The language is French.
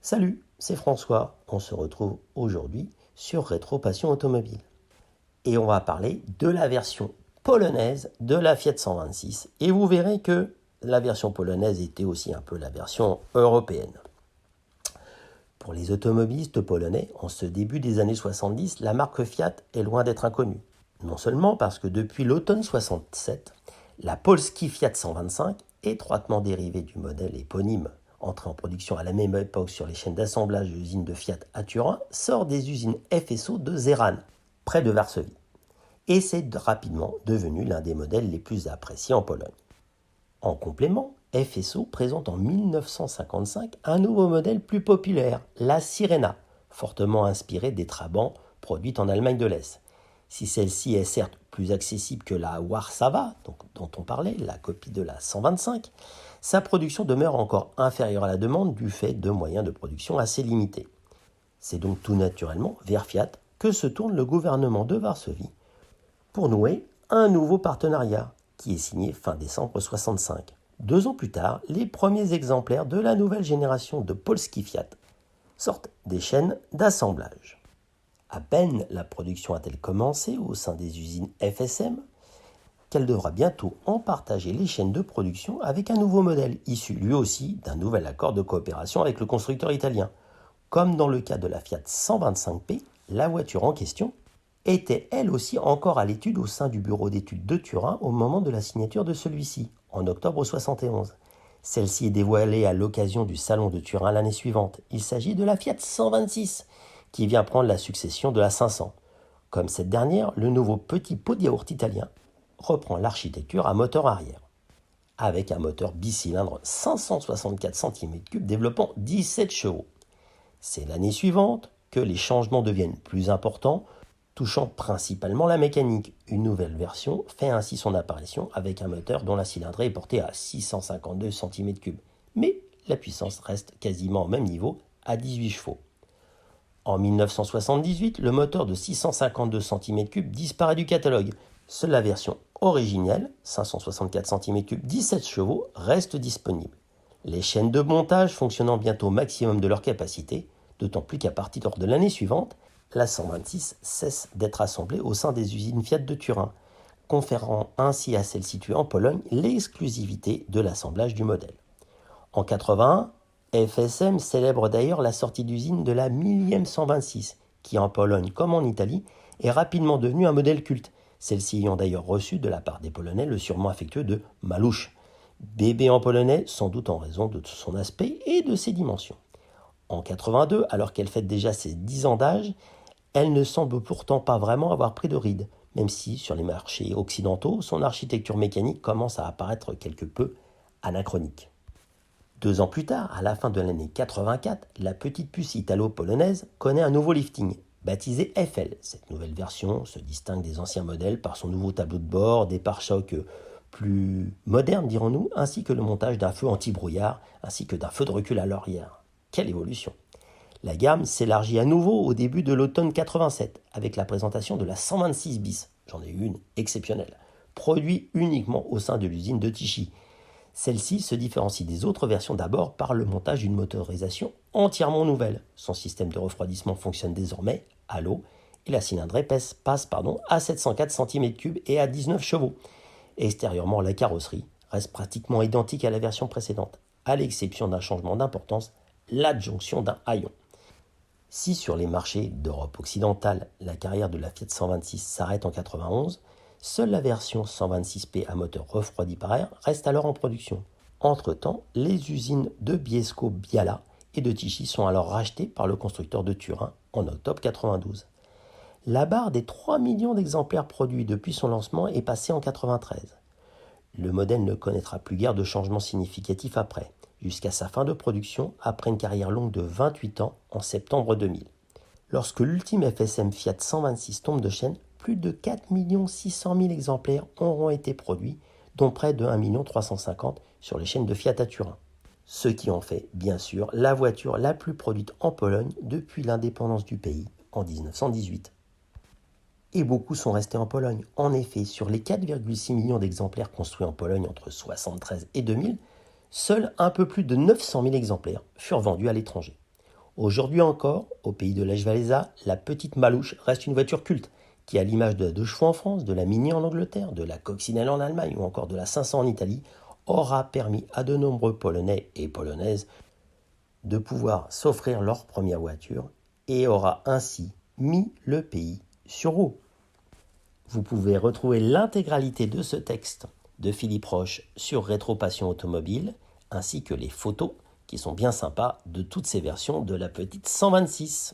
Salut, c'est François. On se retrouve aujourd'hui sur Rétro Passion Automobile. Et on va parler de la version polonaise de la Fiat 126. Et vous verrez que la version polonaise était aussi un peu la version européenne. Pour les automobilistes polonais, en ce début des années 70, la marque Fiat est loin d'être inconnue. Non seulement parce que depuis l'automne 67, la Polski Fiat 125, étroitement dérivée du modèle éponyme entré en production à la même époque sur les chaînes d'assemblage de l'usine de Fiat à Turin, sort des usines FSO de Zeran, près de Varsovie. Et c'est rapidement devenu l'un des modèles les plus appréciés en Pologne. En complément, FSO présente en 1955 un nouveau modèle plus populaire, la Sirena, fortement inspirée des Trabants produites en Allemagne de l'Est. Si celle-ci est certes plus accessible que la Warszawa, dont on parlait, la copie de la 125, sa production demeure encore inférieure à la demande du fait de moyens de production assez limités. C'est donc tout naturellement vers Fiat que se tourne le gouvernement de Varsovie pour nouer un nouveau partenariat qui est signé fin décembre 1965. 2 ans plus tard, les premiers exemplaires de la nouvelle génération de Polski Fiat sortent des chaînes d'assemblage. À peine la production a-t-elle commencé au sein des usines FSM qu'elle devra bientôt en partager les chaînes de production avec un nouveau modèle, issu lui aussi d'un nouvel accord de coopération avec le constructeur italien. Comme dans le cas de la Fiat 125P, la voiture en question était elle aussi encore à l'étude au sein du bureau d'études de Turin au moment de la signature de celui-ci, en octobre 1971. Celle-ci est dévoilée à l'occasion du salon de Turin l'année suivante. Il s'agit de la Fiat 126, qui vient prendre la succession de la 500. Comme cette dernière, le nouveau petit pot de yaourt italien reprend l'architecture à moteur arrière, avec un moteur bicylindre 564 cm3 développant 17 chevaux. C'est l'année suivante que les changements deviennent plus importants, touchant principalement la mécanique. Une nouvelle version fait ainsi son apparition avec un moteur dont la cylindrée est portée à 652 cm3, mais la puissance reste quasiment au même niveau, à 18 chevaux. En 1978, le moteur de 652 cm3 disparaît du catalogue. Seule la version originelle, 564 cm3, 17 chevaux, reste disponible. Les chaînes de montage fonctionnant bientôt au maximum de leur capacité, d'autant plus qu'à partir de l'année suivante, la 126 cesse d'être assemblée au sein des usines Fiat de Turin, conférant ainsi à celle située en Pologne l'exclusivité de l'assemblage du modèle. En 1981, FSM célèbre d'ailleurs la sortie d'usine de la 1000e 126, qui en Pologne comme en Italie est rapidement devenue un modèle culte, celle-ci ayant d'ailleurs reçu de la part des Polonais le surnom affectueux de Maluch, bébé en polonais sans doute en raison de son aspect et de ses dimensions. En 82, alors qu'elle fête déjà ses 10 ans d'âge, elle ne semble pourtant pas vraiment avoir pris de ride, même si sur les marchés occidentaux, son architecture mécanique commence à apparaître quelque peu anachronique. 2 ans plus tard, à la fin de l'année 84, la petite puce italo-polonaise connaît un nouveau lifting, baptisé FL. Cette nouvelle version se distingue des anciens modèles par son nouveau tableau de bord, des pare-chocs plus modernes, dirons-nous, ainsi que le montage d'un feu anti-brouillard, ainsi que d'un feu de recul à l'arrière. Quelle évolution! La gamme s'élargit à nouveau au début de l'automne 87, avec la présentation de la 126 bis, j'en ai eu une exceptionnelle, produite uniquement au sein de l'usine de Tichy. Celle-ci se différencie des autres versions d'abord par le montage d'une motorisation entièrement nouvelle. Son système de refroidissement fonctionne désormais à l'eau et la cylindrée passe à 704 cm3 et à 19 chevaux. Extérieurement, la carrosserie reste pratiquement identique à la version précédente, à l'exception d'un changement d'importance, l'adjonction d'un haillon. Si sur les marchés d'Europe occidentale, la carrière de la Fiat 126 s'arrête en 91, seule la version 126P à moteur refroidi par air reste alors en production. Entre-temps, les usines de Bielsko-Biała et de Tichy sont alors rachetées par le constructeur de Turin en octobre 92. La barre des 3 millions d'exemplaires produits depuis son lancement est passée en 93. Le modèle ne connaîtra plus guère de changements significatifs après, jusqu'à sa fin de production après une carrière longue de 28 ans en septembre 2000. Lorsque l'ultime FSM Fiat 126 tombe de chaîne, plus de 4 600 000 exemplaires auront été produits, dont près de 1 350 000 sur les chaînes de Fiat à Turin. Ce qui en fait, bien sûr, la voiture la plus produite en Pologne depuis l'indépendance du pays en 1918. Et beaucoup sont restés en Pologne. En effet, sur les 4,6 millions d'exemplaires construits en Pologne entre 1973 et 2000, seuls un peu plus de 900 000 exemplaires furent vendus à l'étranger. Aujourd'hui encore, au pays de l'Èche Walesa, la petite Malouche reste une voiture culte, qui à l'image de la 2 chevaux en France, de la Mini en Angleterre, de la Coccinelle en Allemagne ou encore de la 500 en Italie, aura permis à de nombreux Polonais et Polonaises de pouvoir s'offrir leur première voiture et aura ainsi mis le pays sur roues. Vous pouvez retrouver l'intégralité de ce texte de Philippe Roche sur Rétropassion Automobile, ainsi que les photos qui sont bien sympas de toutes ces versions de la petite 126.